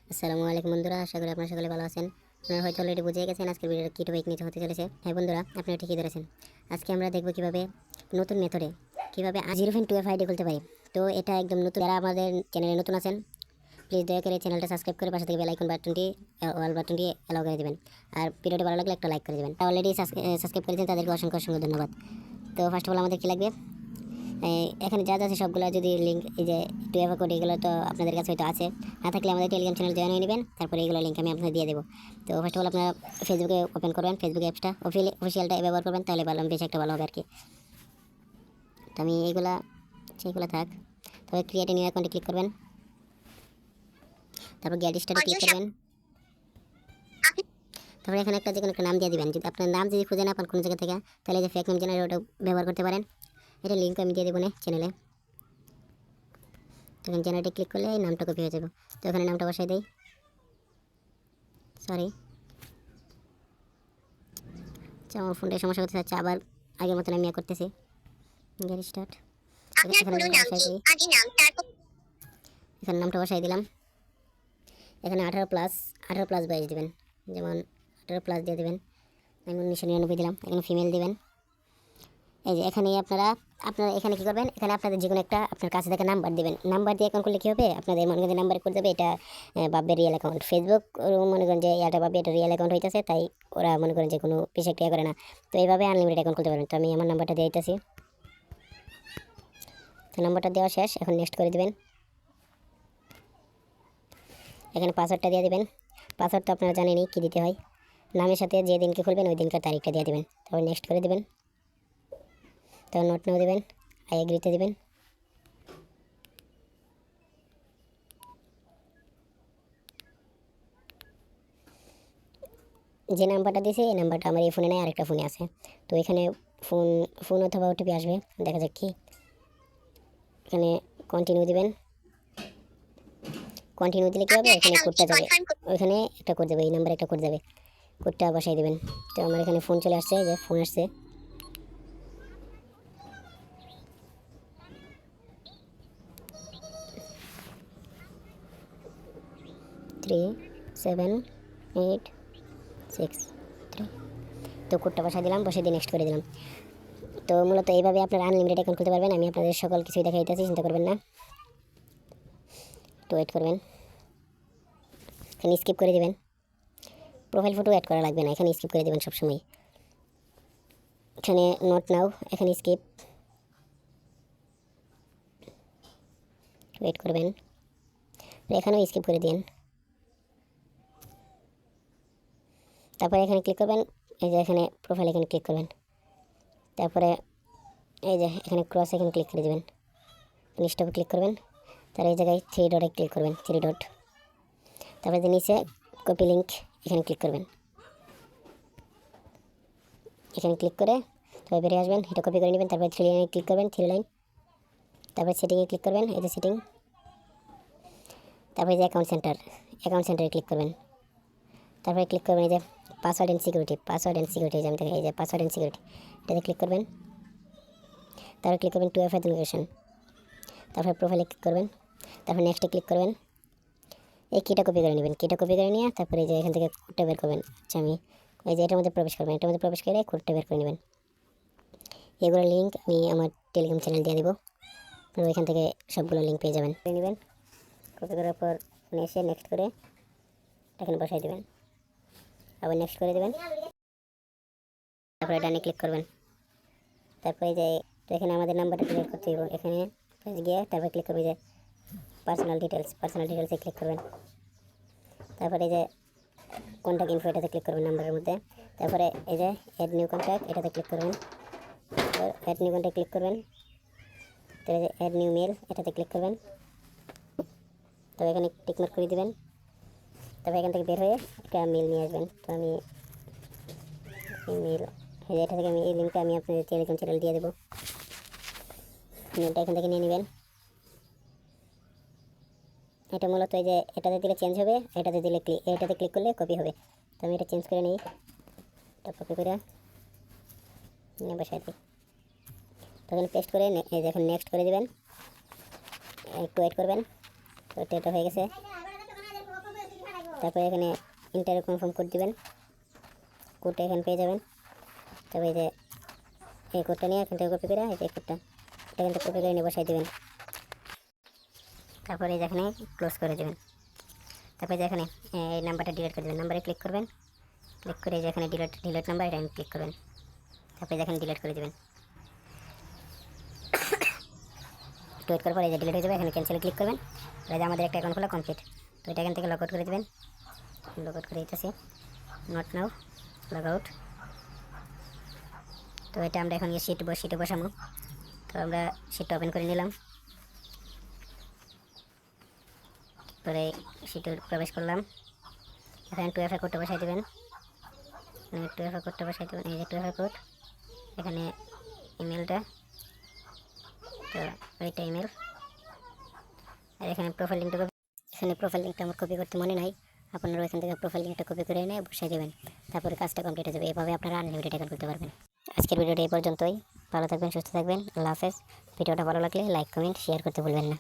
আসসালামু আলাইকুম বন্ধুরা, আশা করি আপনারা সকলে ভালো আছেন। আপনারা হয়তো অলরেডি বুঝে গেছেন আজকের ভিডিওটা কী টপিক নিয়ে হতে চলেছে। হ্যাঁ বন্ধুরা, আপনারা ঠিকই ধরেছেন। আজকে আমরা দেখব কিভাবে নতুন মেথডে কীভাবে 0.2F আইডি খুলতে পারি। তো এটা একদম নতুন। যারা আমাদের চ্যানেলে নতুন আছেন প্লিজ দয়া করে চ্যানেলটা সাবস্ক্রাইব করে পাশে থেকে বেল আইকন বাটনটি অল বাটনটি অ্যালাউ করে দেবেন। আর ভিডিওটি ভালো লাগলে একটা লাইক করে দেবেন। অলরেডি সাবস্ক্রাইব করেছেন তাদেরকে অসংখ্য অসংখ্য ধন্যবাদ। তো ফার্স্ট অফ অল আমাদের কী লাগবে, এখানে যা আছে সবগুলো যদি লিঙ্ক এই যে 2F কোড এগুলো তো আপনাদের কাছে হয়তো আছে, না থাকলে আমাদের টেলিগ্রাম চ্যানেল জয়েন হয়ে নেবেন। তারপরে এগুলো লিঙ্ক আমি আপনাদের দিয়ে দেবো। তো ফার্স্ট অফ অল আপনারা ফেসবুকে ওপেন করবেন, ফেসবুক অ্যাপসটা অফিসিয়ালটা ব্যবহার করবেন, তাহলে ভালো বেশি একটা ভালো হবে আর কি। তো আমি সেইগুলো থাক। তবে ক্রিয়েট নিউ অ্যাকাউন্টে ক্লিক করবেন, তারপর গেট স্টার্টে ক্লিক করবেন। তারপরে এখানে যে কোনো একটা নাম দিয়ে দিবেন। যদি আপনার নাম যদি খুঁজে না পান কোনো জায়গা থেকে, তাহলে যে ফেক নাম জেনারেটর ব্যবহার করতে পারেন। এটা লিঙ্ক আমি দিয়ে দেবো না চ্যানেলে। তো এখানে জেনারেটে ক্লিক করলে এই নামটা কপি হয়ে যাবে। তো এখানে নামটা বসাই দেই। সরি, আচ্ছা আমার ফোনটায় সমস্যা করতে যাচ্ছে, আবার আগের মতন আমি করতেছি। Get start. এখানে নামটা বসাই দিলাম। এখানে 18+ বয়স দিবেন, যেমন 18+ দিয়ে দেবেন। আমি 1999 দিলাম। এখানে ফিমেল দিবেন। এই যে এখানে আপনারা এখানে কী করবেন, এখানে আপনাদের যে কোনো একটা আপনার কাছে থেকে নাম্বার দিবেন। নাম্বার দিয়ে অ্যাকাউন্ট করলে কী হবে, আপনাদের মনে করেন নাম্বার করে দেবে, এটা ভাববে রিয়েল অ্যাকাউন্ট। ফেসবুক মনে করেন যে এটা ভাববে এটা রিয়েল অ্যাকাউন্ট হইতেছে, তাই ওরা মনে করেন যে কোনো পিছিয়ে একটা করে না। তো এইভাবে আনলিমিটেড অ্যাকাউন্ট করতে পারেন। তো আমি আমার নাম্বারটা দিয়ে দিতেছি। তো নাম্বারটা দেওয়া শেষ, এখন নেক্সট করে দেবেন। এখানে পাসওয়ার্ডটা দিয়ে দেবেন। পাসওয়ার্ড তো আপনারা জানেনই কী দিতে হয়। নামের সাথে যে দিনকে খুলবেন ওই দিনকার তারিখটা দিয়ে দেবেন। তারপর নেক্সট করে দেবেন। তারপর নোট নাও দেবেন, আই এগ্রিতে দেবেন। যে নাম্বারটা দিয়েছি এই নাম্বারটা আমার এই ফোনে নেই, আরেকটা ফোনে আছে। তো এখানে ফোন অথবা ওটিপি আসবে, দেখা যাক কি। এখানে কন্টিনিউ দিবেন। কন্টিনিউ দিলে কী হবে, এখানে কোডটা যাবে, ওইখানে একটা কোড যাবে, এই নাম্বারে একটা কোড যাবে, কোডটা বসাই দেবেন। তো আমার এখানে ফোন চলে আসছে, যে ফোন আসছে। থ্রি 7 8 6 3। তো কোডটা বসাই দিলাম, বসিয়ে দিয়ে নেক্সট করে দিলাম। তো মূলত এইভাবে আপনারা আনলিমিটেড অ্যাকাউন্ট খুলতে পারবেন। আমি আপনাদের সকল কিছুই দেখাই দিতেছি, চিন্তা করবেন না। তো ওয়েট করবেন, এখানে স্কিপ করে দেবেন। প্রোফাইল ফটো অ্যাড করা লাগবে না, এখানে স্কিপ করে দেবেন সবসময়। এখানে নোট নাও, এখানে স্কিপ। ওয়েট করবেন, এখানেও স্কিপ করে দিন। তারপরে এখানে ক্লিক করবেন, এই যে এখানে প্রোফাইল এখানে ক্লিক করবেন। তারপরে এই যে এখানে ক্রস এখানে ক্লিক করে দেবেন, স্টপে ক্লিক করবেন। তার এই জায়গায় 3 ডটে ক্লিক করবেন, 3 ডট। তারপরে নিচে কপি লিঙ্ক এখানে ক্লিক করবেন। এখানে ক্লিক করে তবে বেরিয়ে আসবেন, এটা কপি করে নেবেন। তারপরে 3 লাইনে ক্লিক করবেন, 3 লাইন। তারপরে সেটিংয়ে ক্লিক করবেন, এই যে সেটিং। তারপরে যে অ্যাকাউন্ট সেন্টারে ক্লিক করবেন। তারপরে ক্লিক করবেন এই যে পাসওয়ার্ড অ্যান্ড সিকিউরিটি, যে আমি এই যে পাসওয়ার্ড অ্যান্ড সিকিউরিটি, এটাতে ক্লিক করবেন। তারপরে ক্লিক করবেন 2F অথেন্টিকেশন। তারপরে প্রোফাইলে ক্লিক করবেন। তারপর নেক্সটে ক্লিক করবেন। এই কিটা কপি করে নেবেন, কিটা কপি করে নিয়ে তারপরে এই যে এখান থেকে কোডটা বের করবেন। আচ্ছা আমি এই যে এটার মধ্যে প্রবেশ করবেন, এটার মধ্যে প্রবেশ করে কোডটা বের করে নেবেন। এগুলো লিঙ্ক আমি আমার টেলিগ্রাম চ্যানেল দিয়ে দেবো, আপনারা ওইখান থেকে সবগুলো লিঙ্ক পেয়ে যাবেন। করে নেবেন, কপি করার পর এসে নেক্সট করে এখানে বসাই দেবেন, আবার নেক্সট করে দেবেন। তারপরে ডানে ক্লিক করবেন। তারপরে যে এখানে আমাদের নাম্বারটা ক্লিক করতে হবে, এখানে গিয়ে তারপরে ক্লিক করবে যে পার্সোনাল ডিটেলসে ক্লিক করবেন। তারপরে যে কন্ট্যাক্ট ইনফো এটাতে ক্লিক করবেন নাম্বারের মধ্যে। তারপরে এই যে অ্যাড নিউ কন্ট্যাক্ট এটাতে ক্লিক করবেন, অ্যাড নিউ কন্ট্যাক্ট ক্লিক করবেন। তারপরে যে অ্যাড নিউ মেল এটাতে ক্লিক করবেন। তবে এখানে টিকমার্ক করে দেবেন। তবে এখান থেকে বের হয়ে একটা মেল নিয়ে আসবেন। তো আমি মেল এটা থেকে আমি এই লিঙ্কটা আমি আপনাদের টেলিগ্রাম চ্যানেল দিয়ে দেবো, মেলটা এখান থেকে নিয়ে নেবেন। এটা মূলত এই যে এটাতে দিলে চেঞ্জ হবে, এটাতে ক্লিক করলে কপি হবে। তো আমি এটা চেঞ্জ করে নিই, এটা কপি করে নিয়ে বসাই দিই। তখন পেস্ট করে এই যে এখন নেক্সট করে দেবেন, একটু ওয়েট করবেন। তো এটা হয়ে গেছে। তারপরে এখানে ইন্টার কনফার্ম কোড দিবেন, কোডটা এখানে পেয়ে যাবেন। তবে এই যে এই কোডটা নিয়ে এখান থেকে কপি করে এই যে কোডটা এটা কিন্তু কপি করে নিয়ে বসাই দেবেন। তারপরে যেখানে ক্লোজ করে দেবেন। তারপরে যেখানে এই নাম্বারটা ডিলিট করে দেবেন, নাম্বারে ক্লিক করবেন, ক্লিক করে যেখানে ডিলিট নাম্বার এটা ক্লিক করবেন। তারপরে যেখানে ডিলিট করে দেবেন, ওয়েট করার পরে এই যে ডিলিট হয়ে যাবে, এখানে ক্যান্সেলে ক্লিক করবেন। এই যে আমাদের একটা অ্যাকাউন্ট খোলা কমপ্লিট। তো এটা এখান থেকে লগ আউট করে দেবেন, লগ আউট করে দিতেছি, নট নাও, লগ আউট। তো এটা আমরা এখন শিটে বসাবো। তো আমরা শিটটা ওপেন করে নিলাম, পরে শিটে প্রবেশ করলাম। এখানে 2FA কোডটা বসাই দেবেন, 2FA কোডটা বসাই দেবেন, এই যে 2FA কোড, এখানে ইমেলটা, তো ওইটা ইমেল। আর এখানে প্রোফাইল লিঙ্কটা, এখানে প্রোফাইল লিঙ্কটা আমার কপি করতে মনে নাই, আপনারা ওইখান থেকে প্রোফাইল লিঙ্কটা কপি করে এনে বসাই দেবেন। তারপরে কাজটা কমপ্লিট হয়ে যাবে। এভাবে আপনারা আনলিমিটেড অ্যাকাউন্ট করতে পারবেন। আজকের ভিডিওটা এই পর্যন্তই। ভালো থাকবেন, সুস্থ থাকবেন, আল্লাহ হাফেজ। ভিডিওটা ভালো লাগলে লাইক কমেন্ট শেয়ার করতে ভুলবেন না।